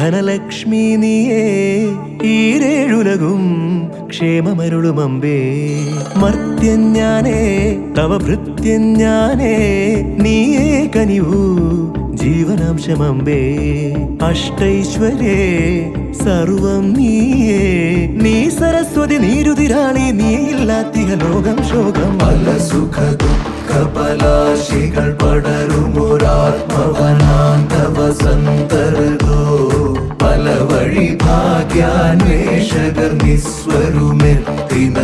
ധനലക്ഷ്മി നീയേ ഈരേഴുലകും ക്ഷേമമരുളുമമ്പേ. മർത്യൻ ഞാനേ തവ ഭൃത്യൻ ഞാനേ നീയേ കനിവൂ ജീവനാംശമമ്പേ. അഷ്ടൈശ്വര്യേ സർവം നീയേ നീ സരസ്വതി നീരുതിരാളി നീയില്ലാത്തിഹ ലോകം ശോകം. പല സുഖ ദുഃഖ പലാശികൾ പടരുമൊരാത്മവനാന്ത വസന്തരതോ. പല വഴി ഭാഗ്യാന്വേഷകർ നിസ്വരുമെത്തിന